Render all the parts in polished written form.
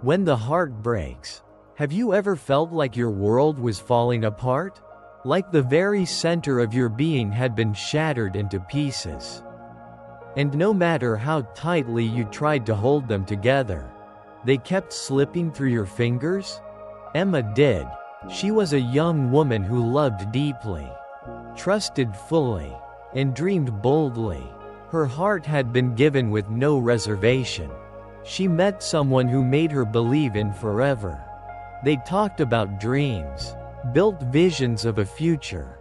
When the heart breaks. Have you ever felt like your world was falling apart? Like the very center of your being had been shattered into pieces. And no matter how tightly you tried to hold them together, they kept slipping through your fingers? Emma did. She was a young woman who loved deeply, trusted fully, and dreamed boldly. Her heart had been given with no reservation. She met someone who made her believe in forever. They talked about dreams, built visions of a future,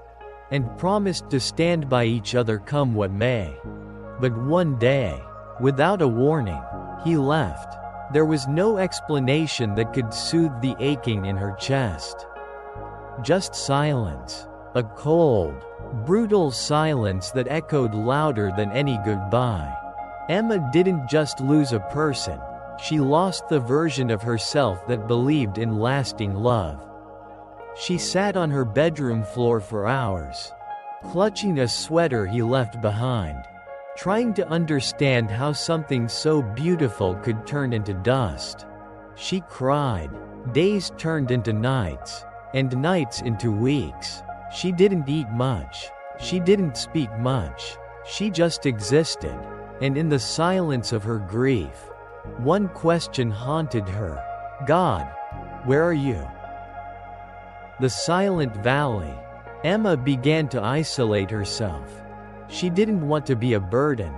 and promised to stand by each other come what may. But one day, without a warning, he left. There was no explanation that could soothe the aching in her chest. Just silence. A cold, brutal silence that echoed louder than any goodbye. Emma didn't just lose a person, she lost the version of herself that believed in lasting love. She sat on her bedroom floor for hours, clutching a sweater he left behind, trying to understand how something so beautiful could turn into dust. She cried. Days turned into nights, and nights into weeks. She didn't eat much. She didn't speak much. She just existed. And in the silence of her grief, one question haunted her. God, where are you? The silent valley. Emma began to isolate herself. She didn't want to be a burden.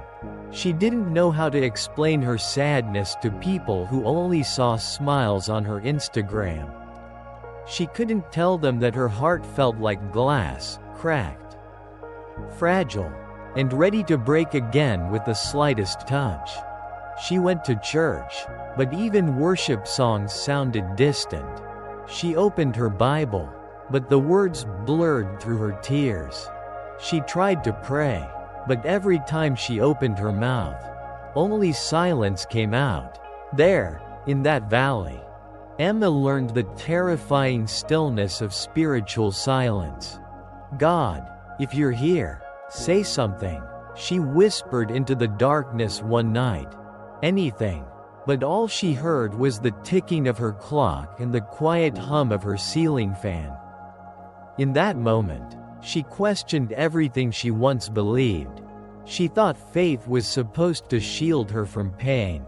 She didn't know how to explain her sadness to people who only saw smiles on her Instagram. She couldn't tell them that her heart felt like glass, cracked, fragile, and ready to break again with the slightest touch. She went to church, but even worship songs sounded distant. She opened her Bible, but the words blurred through her tears. She tried to pray, but every time she opened her mouth, only silence came out. There, in that valley, Emma learned the terrifying stillness of spiritual silence. God, if you're here, say something, she whispered into the darkness one night. Anything. But all she heard was the ticking of her clock and the quiet hum of her ceiling fan. In that moment, she questioned everything she once believed. She thought faith was supposed to shield her from pain.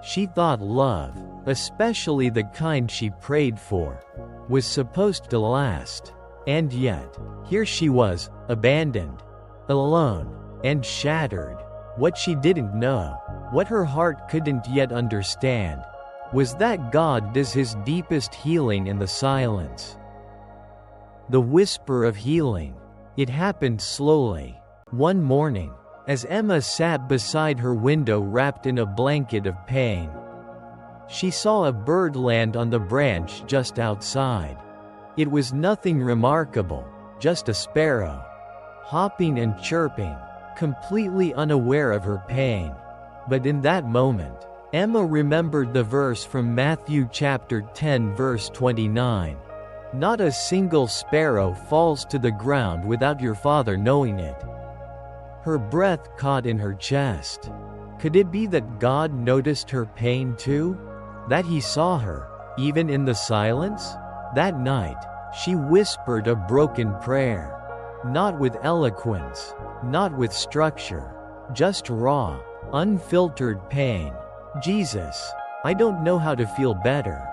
She thought love, especially the kind she prayed for, was supposed to last. And yet, here she was, abandoned, alone, and shattered. What she didn't know, what her heart couldn't yet understand, was that God does his deepest healing in the silence. The whisper of healing. It happened slowly. One morning, as Emma sat beside her window wrapped in a blanket of pain, she saw a bird land on the branch just outside. It was nothing remarkable, just a sparrow, hopping and chirping, completely unaware of her pain. But in that moment, Emma remembered the verse from Matthew chapter 10 verse 29. Not a single sparrow falls to the ground without your Father knowing it. Her breath caught in her chest. Could it be that God noticed her pain too? That he saw her, even in the silence? That night, she whispered a broken prayer. Not with eloquence, not with structure, just raw, unfiltered pain. Jesus, I don't know how to feel better,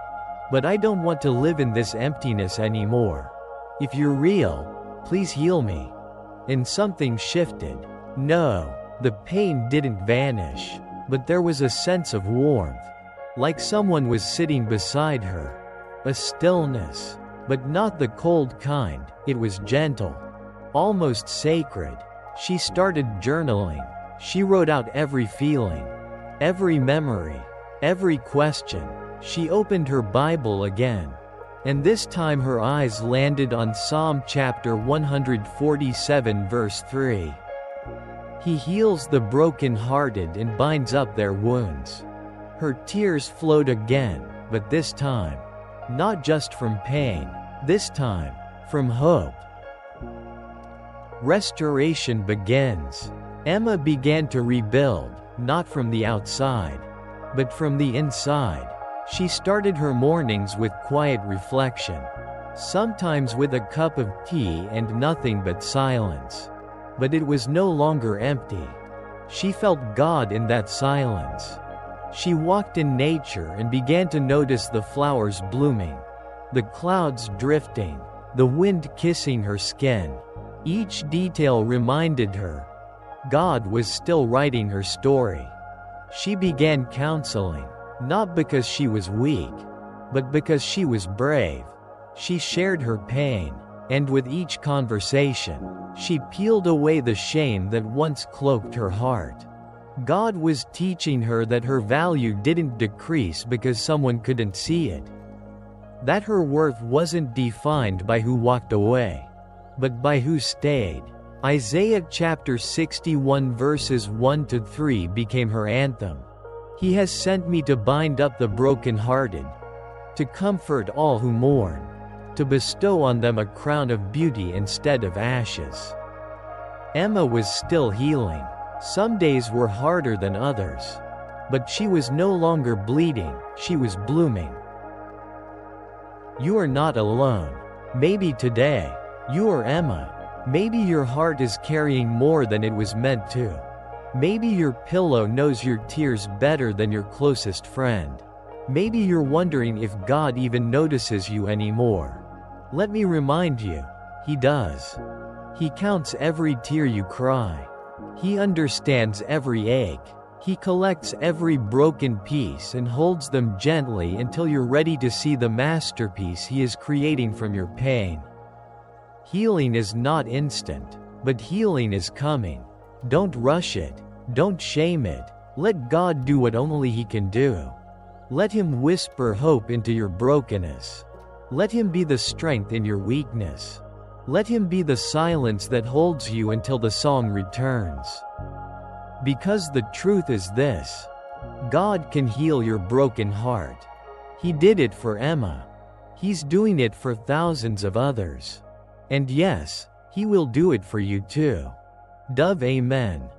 but I don't want to live in this emptiness anymore. If you're real, please heal me. And something shifted. No, the pain didn't vanish, but there was a sense of warmth, like someone was sitting beside her. A stillness, but not the cold kind. It was gentle, almost sacred. She started journaling. She wrote out every feeling, every memory, every question. She opened her Bible again, and this time her eyes landed on Psalm chapter 147 verse 3. He heals the broken-hearted and binds up their wounds. Her tears flowed again, but this time, not just from pain, this time, from hope. Restoration begins. Emma began to rebuild, not from the outside, but from the inside. She started her mornings with quiet reflection, sometimes with a cup of tea and nothing but silence. But it was no longer empty. She felt God in that silence. She walked in nature and began to notice the flowers blooming, the clouds drifting, the wind kissing her skin. Each detail reminded her God was still writing her story. She began counseling, not because she was weak, but because she was brave. She shared her pain, and with each conversation, she peeled away the shame that once cloaked her heart. God was teaching her that her value didn't decrease because someone couldn't see it. That her worth wasn't defined by who walked away, but by who stayed. Isaiah chapter 61 verses 1 to 3 became her anthem. He has sent me to bind up the brokenhearted, to comfort all who mourn, to bestow on them a crown of beauty instead of ashes. Emma was still healing. Some days were harder than others. But she was no longer bleeding, she was blooming. You are not alone. Maybe today, you are Emma. Maybe your heart is carrying more than it was meant to. Maybe your pillow knows your tears better than your closest friend. Maybe you're wondering if God even notices you anymore. Let me remind you, He does. He counts every tear you cry. He understands every ache. He collects every broken piece and holds them gently until you're ready to see the masterpiece He is creating from your pain. Healing is not instant, but healing is coming. Don't rush it. Don't shame it. Let God do what only He can do. Let Him whisper hope into your brokenness. Let Him be the strength in your weakness. Let Him be the silence that holds you until the song returns. Because the truth is this: God can heal your broken heart. He did it for Emma. He's doing it for thousands of others. And yes, He will do it for you too. Dove, amen.